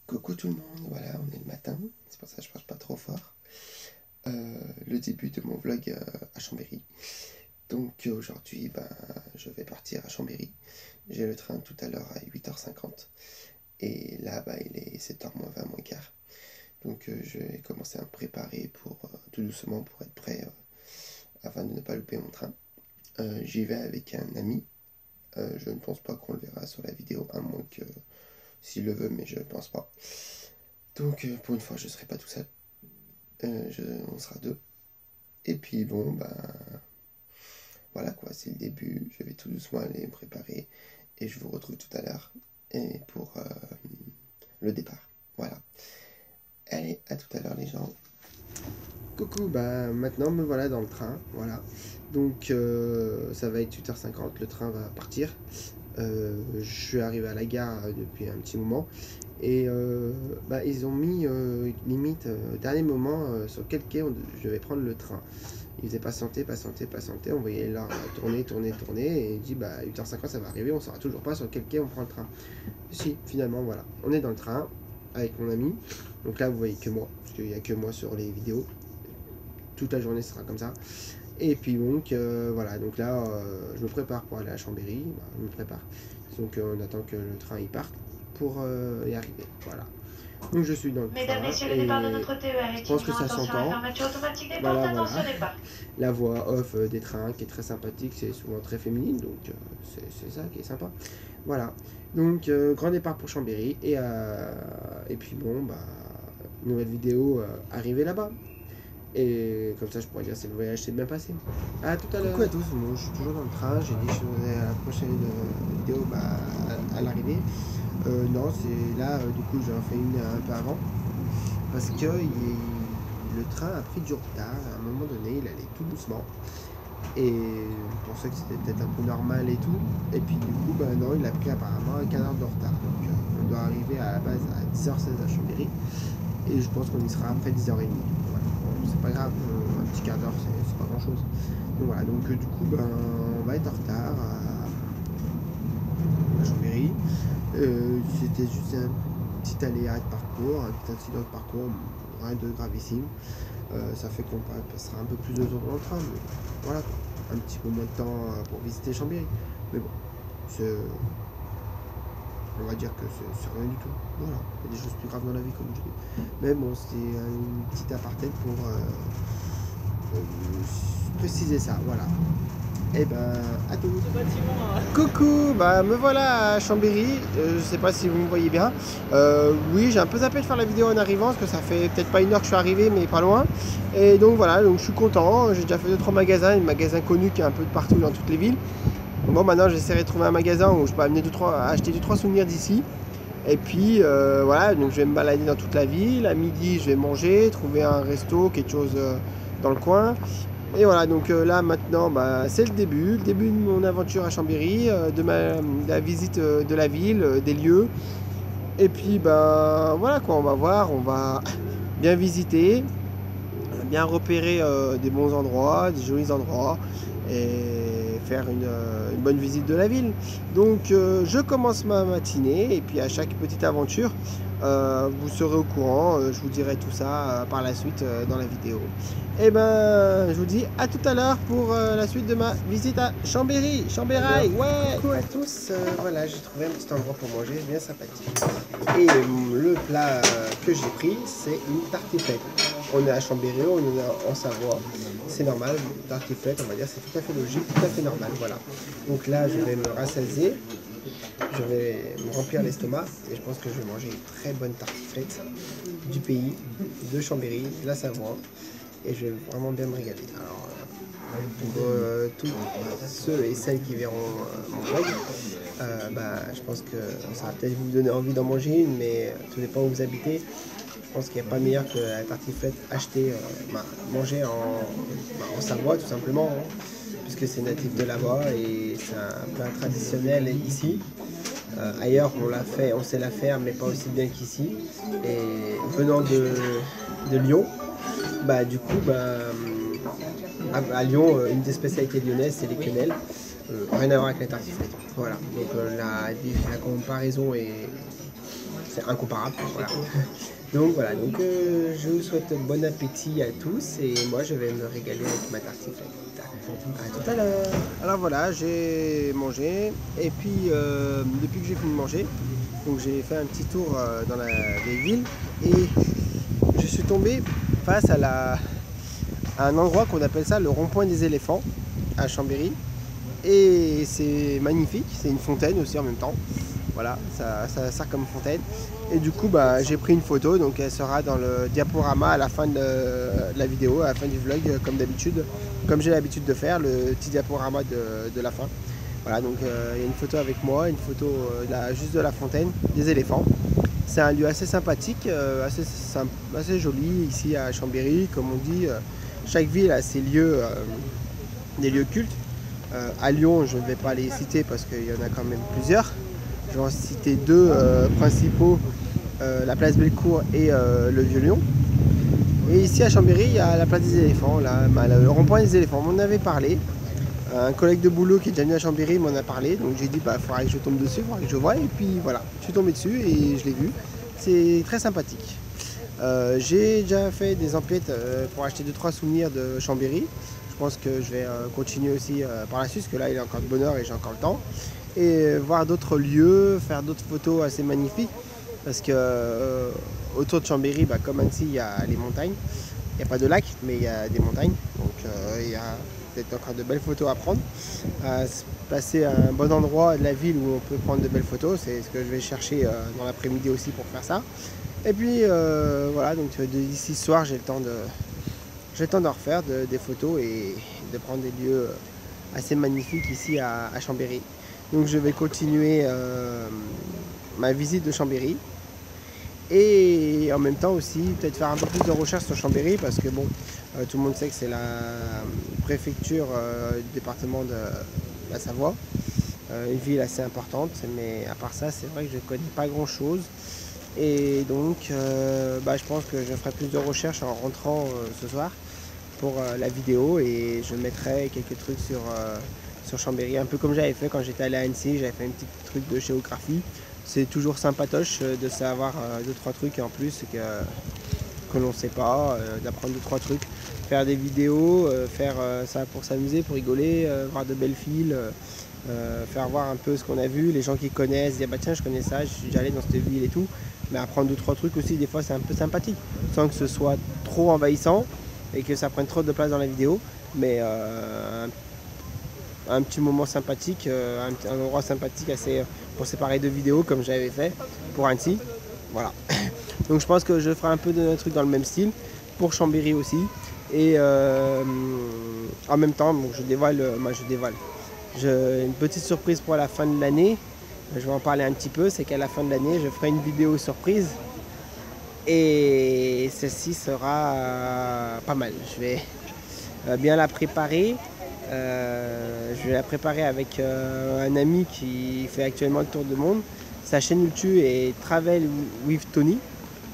Coucou tout le monde, voilà, on est le matin, c'est pour ça que je parle pas trop fort. Le début de mon vlog à Chambéry. Donc aujourd'hui, je vais partir à Chambéry. J'ai le train tout à l'heure à 8h50. Et là, il est 7h moins 20 moins quart. Donc je vais commencer à me préparer pour tout doucement pour être prêt afin de ne pas louper mon train. J'y vais avec un ami. Je ne pense pas qu'on le verra sur la vidéo, à moins que s'il le veut, mais je ne pense pas. Donc pour une fois, je ne serai pas tout seul. On sera deux. Et puis bon, voilà quoi, c'est le début. Je vais tout doucement aller me préparer. Et je vous retrouve tout à l'heure. Et pour le départ. Voilà. Allez, à tout à l'heure les gens. Coucou, maintenant me voilà dans le train. Voilà. Donc ça va être 8h50, le train va partir. Je suis arrivé à la gare depuis un petit moment. Et ils ont mis limite dernier moment sur quel quai je vais prendre le train. Ils faisaient patienter, on voyait là tourner, et il dit 8h50 ça va arriver, on saura toujours pas sur quel quai on prend le train. Si, finalement voilà, on est dans le train avec mon ami. Donc là vous voyez que moi, parce qu'il n'y a que moi sur les vidéos. Toute la journée ce sera comme ça. Et puis donc voilà, donc là je me prépare pour aller à Chambéry, je me prépare. Donc on attend que le train il parte pour y arriver, voilà. Donc je suis dans le Mesdames, train Messieurs, le départ de notre TER est je pense que imminent. ça Attention à la s'entend. fermeture automatique des portes, Voilà. attention au départ. La voix off des trains qui est très sympathique, c'est souvent très féminine, donc c'est ça qui est sympa. Voilà, donc grand départ pour Chambéry, et puis bon, nouvelle vidéo arrivée là-bas. Et comme ça je pourrais dire si le voyage s'est bien passé. A tout à l'heure. Coucou à tous, moi je suis toujours dans le train, j'ai dit que je ferais à la prochaine vidéo à l'arrivée. Non, c'est là, du coup j'en fais une un peu avant. Parce que le train a pris du retard, à un moment donné il allait tout doucement. Et je pensais que c'était peut-être un peu normal et tout. Et puis du coup, non, il a pris apparemment un quart d'heure de retard. Donc on doit arriver à la base à 10h16 à Chambéry. Et je pense qu'on y sera après 10h30. Voilà. Bon, c'est pas grave, un petit quart d'heure, c'est pas grand chose. Donc voilà, donc du coup, on va être en retard à Chambéry. C'était juste un petit aléa de parcours, un petit incident de parcours, rien de gravissime. Ça fait qu'on passera un peu plus de temps dans le train, mais voilà, un petit peu moins de temps pour visiter Chambéry. Mais bon, on va dire que c'est rien du tout. Voilà, il y a des choses plus graves dans la vie, comme je dis. Mais bon, c'était une petite aparté pour préciser ça, voilà. Et à tous. Coucou, me voilà à Chambéry. Je sais pas si vous me voyez bien. Oui, j'ai un peu zappé de faire la vidéo en arrivant, parce que ça fait peut-être pas une heure que je suis arrivé, mais pas loin. Et donc voilà, donc je suis content. J'ai déjà fait 2-3 magasins, un magasin connu qui est un peu de partout dans toutes les villes. Bon, maintenant j'essaierai de trouver un magasin où je peux amener acheter 2-3 souvenirs d'ici. Et puis voilà, donc je vais me balader dans toute la ville. À midi, je vais manger, trouver un resto, quelque chose dans le coin. Et voilà, donc là maintenant, c'est le début de mon aventure à Chambéry, de la visite de la ville, des lieux. Et puis voilà quoi, on va voir, on va bien visiter, bien repérer des bons endroits, des jolis endroits, et faire une bonne visite de la ville. Donc je commence ma matinée, et puis à chaque petite aventure, vous serez au courant, je vous dirai tout ça par la suite dans la vidéo. Et je vous dis à tout à l'heure pour la suite de ma visite à Chambéry. Chambéry, ouais. Coucou à tous, voilà, j'ai trouvé un petit endroit pour manger, bien sympathique. Et le plat que j'ai pris, c'est une tartiflette. On est à Chambéry, on est en Savoie, c'est normal, tartiflette, on va dire, c'est tout à fait logique, tout à fait normal, voilà. Donc là, je vais me rassasier. Je vais me remplir l'estomac et je pense que je vais manger une très bonne tartiflette du pays, de Chambéry, de la Savoie, et je vais vraiment bien me régaler. Alors, pour tous ceux et celles qui verront mon vlog, je pense que ça va peut-être vous donner envie d'en manger une, mais tout dépend où vous habitez. Je pense qu'il n'y a pas meilleur que la tartiflette achetée, mangée en Savoie tout simplement, hein, puisque c'est natif de là-bas et c'est un plat traditionnel ici. Ailleurs on sait la faire mais pas aussi bien qu'ici. Et venant de Lyon, du coup à Lyon, une des spécialités lyonnaises c'est les quenelles. Rien à voir avec la tartiflette. Voilà, donc la comparaison est c'est incomparable. Voilà. Donc voilà, donc je vous souhaite bon appétit à tous et moi je vais me régaler avec ma tartiflette. À tout à l'heure. Alors voilà, j'ai mangé et puis depuis que j'ai fini de manger, donc j'ai fait un petit tour dans la vieille ville et je suis tombé face à un endroit qu'on appelle ça le rond-point des éléphants à Chambéry. Et c'est magnifique, c'est une fontaine aussi en même temps. Voilà, ça sert comme fontaine. Et du coup, bah, j'ai pris une photo, donc elle sera dans le diaporama à la fin de la vidéo, à la fin du vlog, comme d'habitude, comme j'ai l'habitude de faire, le petit diaporama de la fin. Voilà, donc il y a une photo avec moi, une photo juste de la fontaine, des éléphants. C'est un lieu assez sympathique, assez joli ici à Chambéry, comme on dit. Chaque ville a ses lieux, des lieux cultes. À Lyon, je ne vais pas les citer parce qu'il y en a quand même plusieurs. Je vais en citer deux principaux, la place Bellecour et le Vieux-Lyon. Et ici à Chambéry, il y a la place des éléphants, là, le rond-point des éléphants. On m'en avait parlé. Un collègue de boulot qui est déjà venu à Chambéry m'en a parlé. Donc j'ai dit, bah, il faudrait que je tombe dessus, il faudrait que je voie. Et puis voilà, je suis tombé dessus et je l'ai vu. C'est très sympathique. J'ai déjà fait des emplettes pour acheter 2-3 souvenirs de Chambéry. Je pense que je vais continuer aussi par la suite, parce que là il est encore de bonne heure et j'ai encore le temps. Et voir d'autres lieux, faire d'autres photos assez magnifiques. Parce que autour de Chambéry, bah, comme Annecy, il y a les montagnes. Il n'y a pas de lac, mais il y a des montagnes. Donc il y a peut-être encore de belles photos à prendre. Passer à un bon endroit de la ville où on peut prendre de belles photos. C'est ce que je vais chercher dans l'après-midi aussi pour faire ça. Et puis voilà, donc d'ici ce soir, j'ai le temps d'en refaire des photos et de prendre des lieux assez magnifiques ici à Chambéry. Donc je vais continuer ma visite de Chambéry et en même temps aussi peut-être faire un peu plus de recherche sur Chambéry parce que bon, tout le monde sait que c'est la préfecture du département de la Savoie, une ville assez importante, mais à part ça c'est vrai que je ne connais pas grand chose. Et donc je pense que je ferai plus de recherches en rentrant ce soir pour la vidéo et je mettrai quelques trucs sur Chambéry, un peu comme j'avais fait quand j'étais allé à Annecy, j'avais fait un petit truc de géographie. C'est toujours sympatoche de savoir 2-3 trucs en plus que l'on ne sait pas, d'apprendre 2-3 trucs, faire des vidéos, faire ça pour s'amuser, pour rigoler, voir de belles villes, faire voir un peu ce qu'on a vu, les gens qui connaissent, dire bah tiens je connais ça, je suis déjà allé dans cette ville et tout, mais apprendre 2-3 trucs aussi des fois c'est un peu sympathique, sans que ce soit trop envahissant et que ça prenne trop de place dans la vidéo, mais un petit moment sympathique, un endroit sympathique assez pour séparer deux vidéos comme j'avais fait pour Annecy. Voilà. Donc je pense que je ferai un peu de trucs dans le même style pour Chambéry aussi. Et en même temps, bon, je dévoile. J'ai une petite surprise pour la fin de l'année. Je vais en parler un petit peu. C'est qu'à la fin de l'année, je ferai une vidéo surprise. Et celle-ci sera pas mal. Je vais bien la préparer. Je vais la préparer avec un ami qui fait actuellement le tour du monde. Sa chaîne YouTube est Travel with Tony.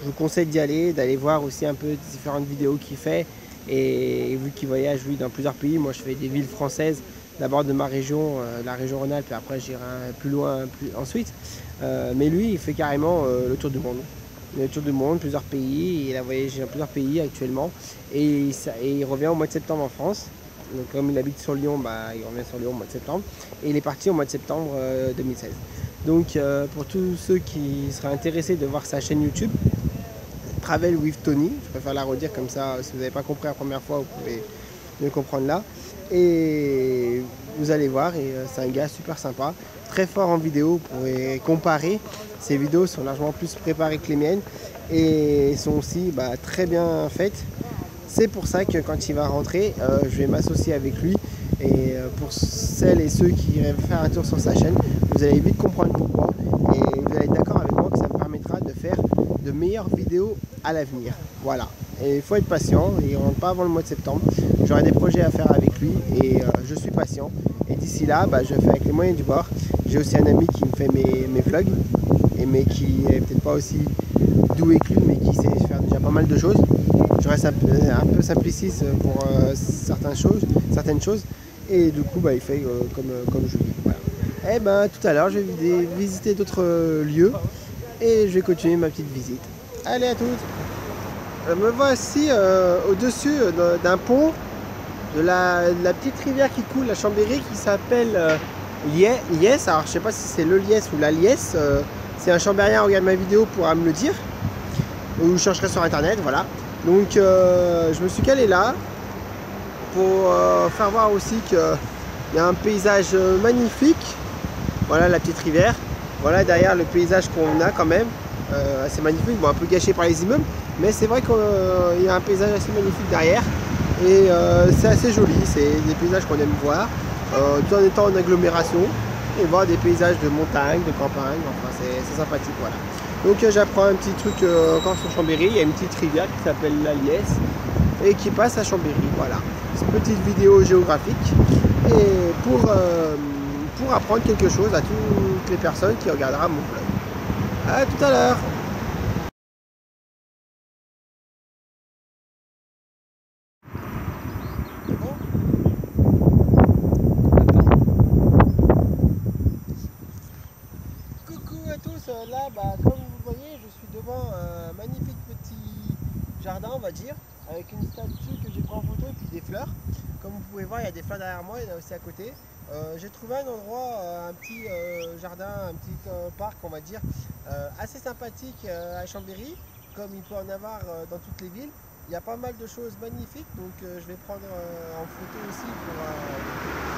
Je vous conseille d'y aller, d'aller voir aussi un peu différentes vidéos qu'il fait. Et vu qu'il voyage dans plusieurs pays, moi je fais des villes françaises, d'abord de ma région, la région Rhône-Alpes, et après j'irai plus loin ensuite. Mais lui, il fait carrément le tour du monde. Le tour du monde, plusieurs pays, il a voyagé dans plusieurs pays actuellement. Et il revient au mois de septembre en France. Donc comme il habite sur Lyon, il revient sur Lyon au mois de septembre. Et il est parti au mois de septembre 2016. Donc pour tous ceux qui seraient intéressés de voir sa chaîne YouTube, Travel with Tony, je préfère la redire comme ça, si vous n'avez pas compris la première fois, vous pouvez mieux comprendre là. Et vous allez voir, et c'est un gars super sympa, très fort en vidéo, vous pourrez comparer. Ses vidéos sont largement plus préparées que les miennes et sont aussi très bien faites. C'est pour ça que quand il va rentrer, je vais m'associer avec lui. Et pour celles et ceux qui iraient faire un tour sur sa chaîne, vous allez vite comprendre pourquoi. Et vous allez être d'accord avec moi que ça me permettra de faire de meilleures vidéos à l'avenir. Voilà. Et il faut être patient, il ne rentre pas avant le mois de septembre. J'aurai des projets à faire avec lui et je suis patient. Et d'ici là, je fais avec les moyens du bord. J'ai aussi un ami qui me fait mes vlogs, mais qui n'est peut-être pas aussi doué que lui, mais qui sait faire déjà pas mal de choses. Je reste un peu simpliciste pour certaines choses. Et du coup, il fait comme je dis. Voilà. Et tout à l'heure, je vais visiter d'autres lieux et je vais continuer ma petite visite. Allez à toutes. Me voici au-dessus d'un pont de la petite rivière qui coule à Chambéry qui s'appelle Liesse. Alors je sais pas si c'est le Liesse ou la Liesse. C'est un Chambérien, regarde ma vidéo pourra me le dire. Ou je chercherai sur internet, voilà. Donc je me suis calé là pour faire voir aussi qu'il y a un paysage magnifique. Voilà la petite rivière. Voilà derrière le paysage qu'on a quand même. Assez magnifique, bon un peu gâché par les immeubles. Mais c'est vrai qu'il y a un paysage assez magnifique derrière. Et c'est assez joli, c'est des paysages qu'on aime voir. Tout en étant en agglomération. Et voir des paysages de montagne, de campagne, enfin c'est sympathique, voilà. Donc j'apprends un petit truc encore sur Chambéry, il y a une petite rivière qui s'appelle la Liesse et qui passe à Chambéry, voilà. C'est une petite vidéo géographique et pour apprendre quelque chose à toutes les personnes qui regardera mon vlog. À tout à l'heure. Là, comme vous le voyez, je suis devant un magnifique petit jardin, on va dire, avec une statue que j'ai pris en photo et puis des fleurs. Comme vous pouvez voir, il y a des fleurs derrière moi, il y en a aussi à côté. J'ai trouvé un endroit, un petit jardin, un petit parc, on va dire, assez sympathique à Chambéry, comme il peut en avoir dans toutes les villes. Il y a pas mal de choses magnifiques, donc je vais prendre en photo aussi pour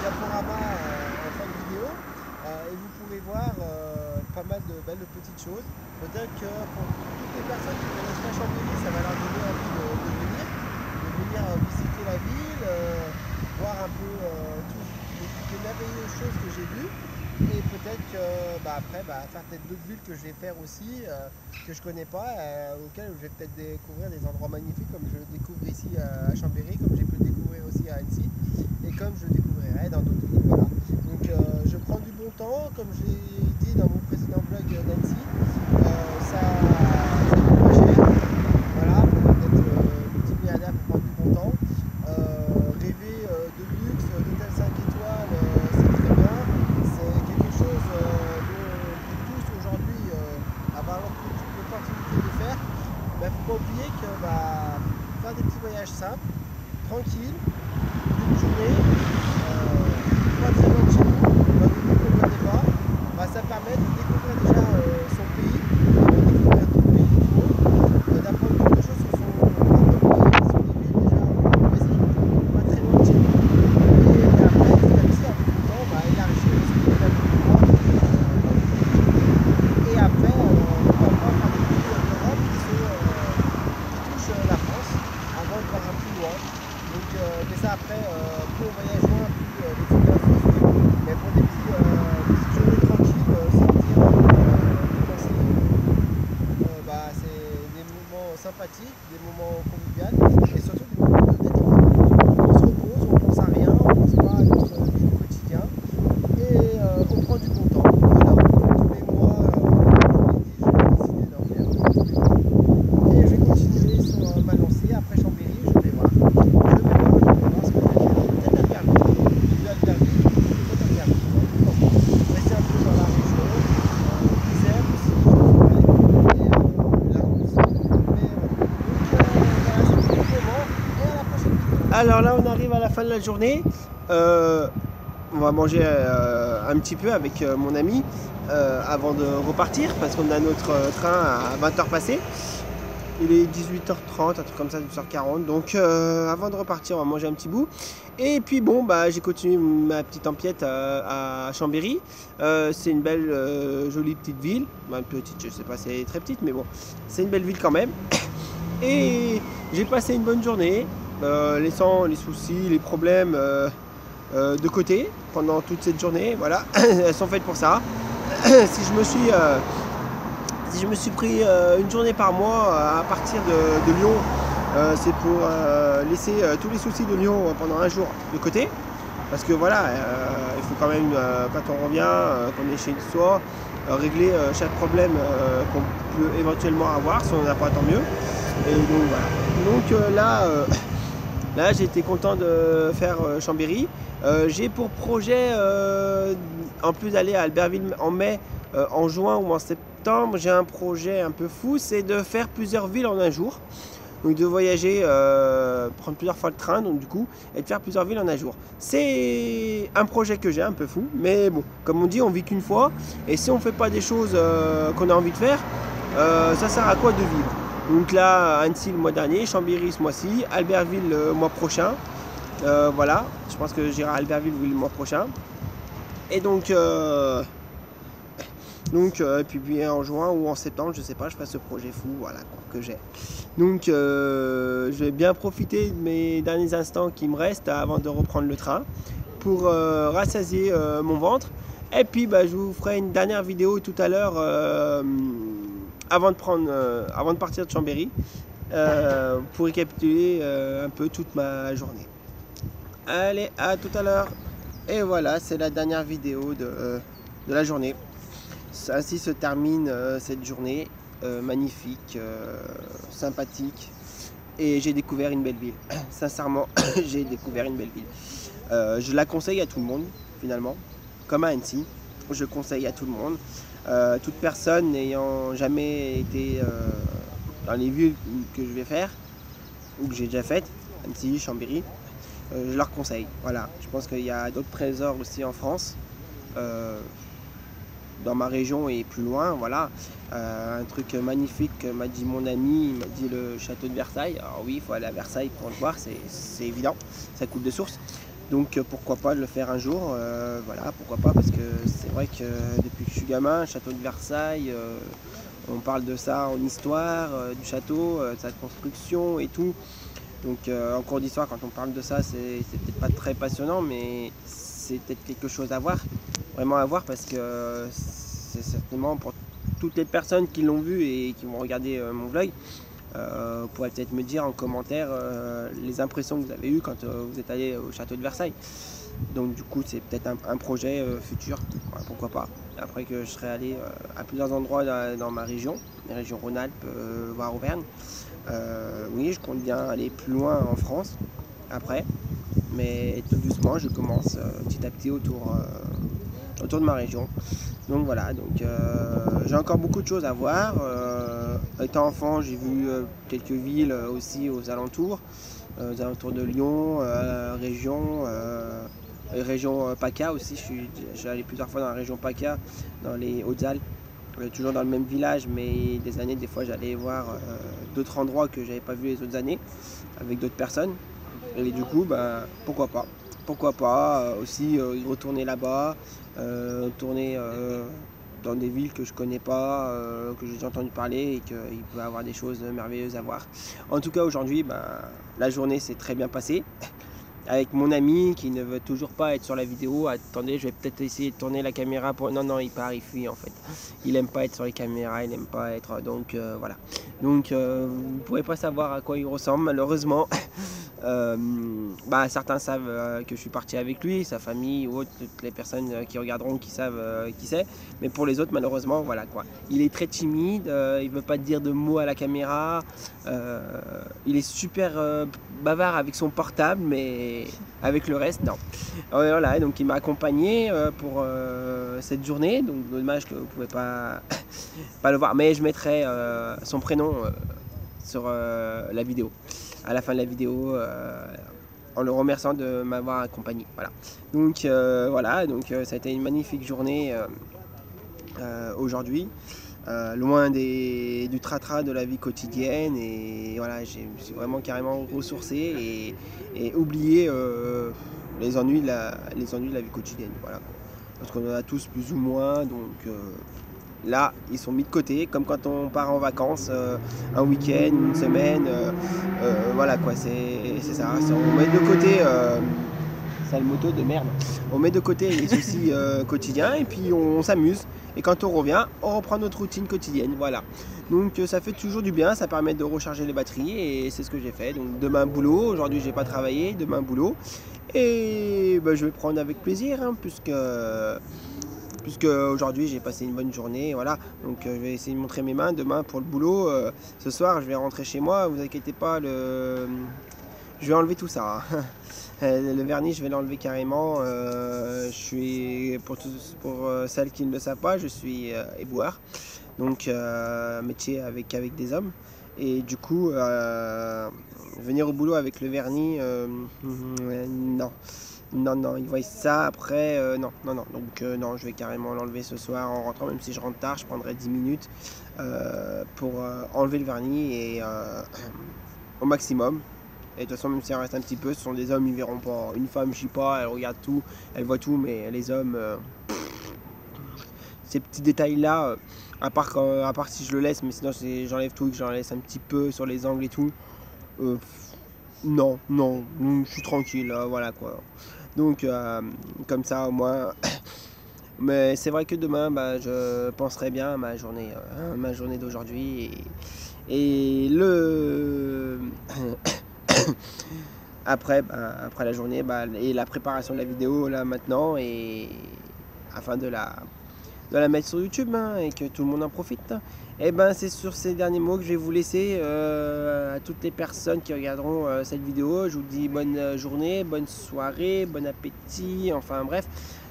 diaporama en fin de vidéo. Et vous pouvez voir pas mal de belles petites choses. Peut-être que pour toutes les personnes qui connaissent pas Chambéry, ça va leur donner envie de venir visiter la ville, voir un peu toutes les merveilleuses choses que j'ai vues. Et peut-être que après faire peut-être d'autres villes que je vais faire aussi, que je connais pas, auxquelles je vais peut-être découvrir des endroits magnifiques comme je le découvre ici à Chambéry, comme j'ai pu le découvrir aussi à Annecy, et comme je le découvrirai dans d'autres villes. Voilà. Donc je prends du bon temps, comme je l'ai dit dans mon précédent vlog d'Annecy, ça coûte pas cher, voilà, peut-être multimilliardaire pour prendre du bon temps. Rêver de luxe, d'hôtel 5 étoiles, c'est très bien, c'est quelque chose dont tous aujourd'hui avoir l'opportunité de faire. Il ne faut pas oublier que faire des petits voyages simples, tranquilles, d'une journée, pas très loin de chez nous, dans des villes qu'on ne connaît pas, ça permet de découvrir déjà son pays, de découvrir d'autres pays nouveaux, d'apprendre beaucoup de choses sur son pays, sur des villes déjà basiques, pas très loin de chez nous. Et après, petit à petit, avec le temps, élargir aussi la culture. Et après, pourquoi pas faire des pays d'Europe qui touchent la France avant de voir un peu loin. Donc, mais ça après, plus on voyage loin, plus les finances se suivent. Mais pour des petites journées tranquilles, sortir, dépenser, c'est des moments sympathiques, des moments conviviaux et surtout des moments de détente. On se repose, on pense à rien, on pense pas à notre vie du quotidien et on prend du bon temps. Voilà, tous les mois, j'ai décidé d'en faire tous les mois. Et je vais continuer sur ma lancée après Chambéry, je vais voir. Alors là on arrive à la fin de la journée, on va manger un petit peu avec mon ami avant de repartir parce qu'on a notre train à 20h passé. Il est 18h30, un truc comme ça, 18h40, donc avant de repartir on va manger un petit bout. Et puis bon, j'ai continué ma petite empiète à Chambéry. C'est une belle jolie petite ville, petite, je sais pas, c'est très petite mais bon, c'est une belle ville quand même. Et j'ai passé une bonne journée, laissant les soucis, les problèmes de côté pendant toute cette journée, voilà, elles sont faites pour ça. Si je me suis pris une journée par mois à partir de Lyon, c'est pour laisser tous les soucis de Lyon pendant un jour de côté. Parce que voilà, il faut quand même, quand on revient, qu'on est chez soi, régler chaque problème qu'on peut éventuellement avoir. Si on n'en a pas, tant mieux. Et donc voilà. Donc là j'ai été content de faire Chambéry. J'ai pour projet, en plus d'aller à Albertville en mai, en juin ou septembre, j'ai un projet un peu fou, c'est de faire plusieurs villes en un jour. Donc de voyager, prendre plusieurs fois le train, donc du coup, et de faire plusieurs villes en un jour. C'est un projet que j'ai un peu fou, mais bon, comme on dit, on vit qu'une fois, et si on ne fait pas des choses qu'on a envie de faire, ça sert à quoi de vivre? Donc là, Annecy le mois dernier, Chambéry ce mois-ci, Albertville le mois prochain. Voilà, je pense que j'irai à Albertville le mois prochain. Et donc, puis en juin ou en septembre, je sais pas, je ferai ce projet fou, voilà, que j'ai. Donc, je vais bien profiter de mes derniers instants qui me restent avant de reprendre le train pour rassasier mon ventre. Et puis, je vous ferai une dernière vidéo tout à l'heure avant de partir de Chambéry pour récapituler un peu toute ma journée. Allez, à tout à l'heure. Et voilà, c'est la dernière vidéo de la journée. Ainsi se termine cette journée magnifique, sympathique. Et j'ai découvert une belle ville. Sincèrement, j'ai découvert une belle ville. Je la conseille à tout le monde, finalement. Comme à Annecy, je conseille à tout le monde. Toute personne n'ayant jamais été dans les villes que je vais faire, ou que j'ai déjà faites, Annecy, Chambéry, je leur conseille. Voilà. Je pense qu'il y a d'autres trésors aussi en France. Dans ma région et plus loin, voilà, un truc magnifique m'a dit mon ami, il m'a dit le château de Versailles. Alors oui, il faut aller à Versailles pour le voir, c'est évident, ça coule de source. Donc pourquoi pas le faire un jour, voilà, pourquoi pas, parce que c'est vrai que depuis que je suis gamin, château de Versailles, on parle de ça en histoire, du château, de sa construction et tout. Donc en cours d'histoire, quand on parle de ça, c'est peut-être pas très passionnant, mais c'est peut-être quelque chose à voir, vraiment à voir, parce que c'est certainement pour toutes les personnes qui l'ont vu et qui vont regarder mon vlog, vous pourrez peut-être me dire en commentaire les impressions que vous avez eues quand vous êtes allé au château de Versailles. Donc du coup c'est peut-être un projet futur, voilà, pourquoi pas. Après que je serai allé à plusieurs endroits dans ma région, les régions Rhône-Alpes, voire Auvergne. Oui, je compte bien aller plus loin en France après, mais tout doucement je commence petit à petit autour de ma région. Donc voilà, donc j'ai encore beaucoup de choses à voir. Étant enfant, j'ai vu quelques villes aussi aux alentours de Lyon, région PACA aussi. Je suis allé plusieurs fois dans la région PACA, dans les Hautes-Alpes. Toujours dans le même village, mais des années, des fois j'allais voir d'autres endroits que j'avais pas vu les autres années avec d'autres personnes. Et du coup, pourquoi pas aussi retourner là-bas, tourner dans des villes que je connais pas, que j'ai déjà entendu parler et qu'il peut y avoir des choses merveilleuses à voir. En tout cas aujourd'hui, la journée s'est très bien passée. Avec mon ami qui ne veut toujours pas être sur la vidéo. Attendez, je vais peut-être essayer de tourner la caméra pour... Non, il part, il fuit en fait. Il aime pas être sur les caméras, il aime pas être... Donc voilà. Donc vous ne pourrez pas savoir à quoi il ressemble malheureusement. Certains savent que je suis parti avec lui, sa famille ou autres, toutes les personnes qui regarderont qui savent qui c'est. Mais pour les autres, malheureusement, voilà quoi. Il est très timide, il veut pas dire de mots à la caméra. Il est super bavard avec son portable, mais avec le reste, non. Voilà, donc il m'a accompagné pour cette journée. Donc dommage que vous pouvez pas le voir, mais je mettrai son prénom sur la vidéo. À la fin de la vidéo, en le remerciant de m'avoir accompagné. Voilà. Donc voilà, ça a été une magnifique journée aujourd'hui, loin du tratra de la vie quotidienne, et voilà, je me suis vraiment carrément ressourcé et oublié les ennuis de la vie quotidienne. Voilà. Parce qu'on en a tous plus ou moins, donc là, ils sont mis de côté, comme quand on part en vacances, un week-end, une semaine, voilà quoi, c'est ça. On met de côté, sale moto de merde, on met de côté les soucis quotidiens et puis on s'amuse. Et quand on revient, on reprend notre routine quotidienne, voilà. Donc ça fait toujours du bien, ça permet de recharger les batteries et c'est ce que j'ai fait. Donc demain boulot, aujourd'hui j'ai pas travaillé, demain boulot. Et je vais prendre avec plaisir, hein, puisque aujourd'hui j'ai passé une bonne journée, voilà. Donc je vais essayer de montrer mes mains demain pour le boulot. Ce soir je vais rentrer chez moi, vous inquiétez pas, je je vais enlever tout ça. Hein. Le vernis, je vais l'enlever carrément. Je suis, pour celles qui ne le savent pas, je suis éboueur. Donc, métier avec des hommes. Et du coup, venir au boulot avec le vernis, non. Non, ils voient ça après, non. Donc, non, je vais carrément l'enlever ce soir en rentrant, même si je rentre tard, je prendrai 10 minutes pour enlever le vernis et au maximum. Et de toute façon, même si il reste un petit peu, ce sont des hommes, ils verront pas. Une femme, je sais pas, elle regarde tout, elle voit tout, mais les hommes, ces petits détails-là, à part si je le laisse, mais sinon j'enlève tout, que j'en laisse un petit peu sur les angles et tout. Non, je suis tranquille, voilà quoi. Donc, comme ça, au moins. Mais c'est vrai que demain, je penserai bien à ma journée d'aujourd'hui et le. Après la journée et la préparation de la vidéo là maintenant et afin de la mettre sur YouTube hein, et que tout le monde en profite. Hein. Et c'est sur ces derniers mots que je vais vous laisser à toutes les personnes qui regarderont cette vidéo. Je vous dis bonne journée, bonne soirée, bon appétit, enfin bref.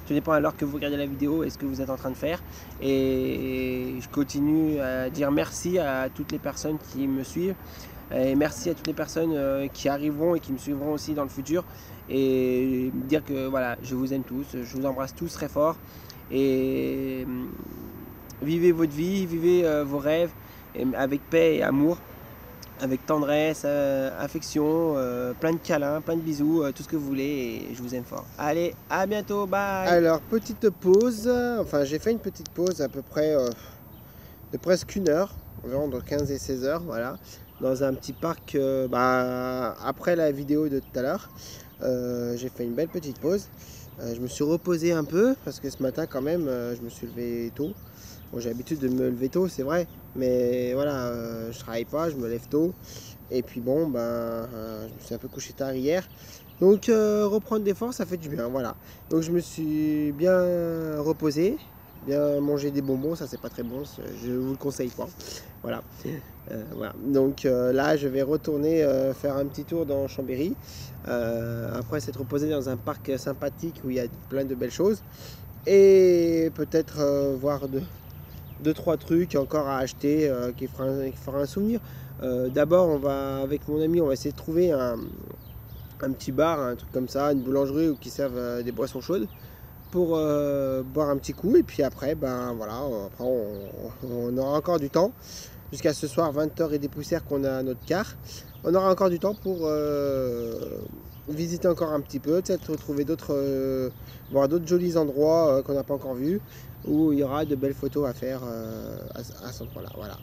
Tout dépend à l'heure que vous regardez la vidéo et ce que vous êtes en train de faire. Et je continue à dire merci à toutes les personnes qui me suivent. Et merci à toutes les personnes qui arriveront et qui me suivront aussi dans le futur. Et dire que voilà, je vous aime tous, je vous embrasse tous très fort. Et vivez votre vie, vivez vos rêves avec paix et amour, avec tendresse, affection, plein de câlins, plein de bisous, tout ce que vous voulez et je vous aime fort. Allez, à bientôt, bye. Alors, petite pause, enfin j'ai fait une petite pause à peu près de presque 1 heure, environ entre 15 et 16 heures, voilà, dans un petit parc, après la vidéo de tout à l'heure, j'ai fait une belle petite pause. Je me suis reposé un peu parce que ce matin quand même je me suis levé tôt. Bon, j'ai l'habitude de me lever tôt, c'est vrai, mais voilà, je travaille pas, je me lève tôt. Et puis bon, je me suis un peu couché tard hier. Donc reprendre des forces, ça fait du bien, voilà. Donc je me suis bien reposé, bien mangé des bonbons, ça c'est pas très bon, je vous le conseille pas. Voilà. Voilà. Donc là, je vais retourner faire un petit tour dans Chambéry. Après s'être reposé dans un parc sympathique où il y a plein de belles choses. Et peut-être voir 2-3 trucs encore à acheter qui fera un souvenir. D'abord, avec mon ami, on va essayer de trouver un petit bar, un truc comme ça, une boulangerie où qui servent des boissons chaudes pour boire un petit coup. Et puis après, voilà, après on aura encore du temps. Jusqu'à ce soir, 20h et des poussières qu'on a à notre quart. On aura encore du temps pour visiter encore un petit peu, peut-être retrouver voir d'autres jolis endroits qu'on n'a pas encore vus, où il y aura de belles photos à faire à cet endroit-là. Voilà.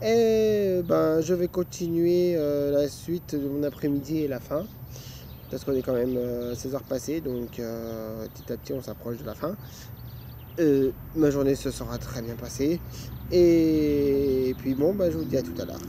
Et je vais continuer la suite de mon après-midi et la fin. Parce qu'on est quand même 16 heures passées, donc petit à petit on s'approche de la fin. Ma journée se sera très bien passée. Et puis bon, je vous dis à tout à l'heure.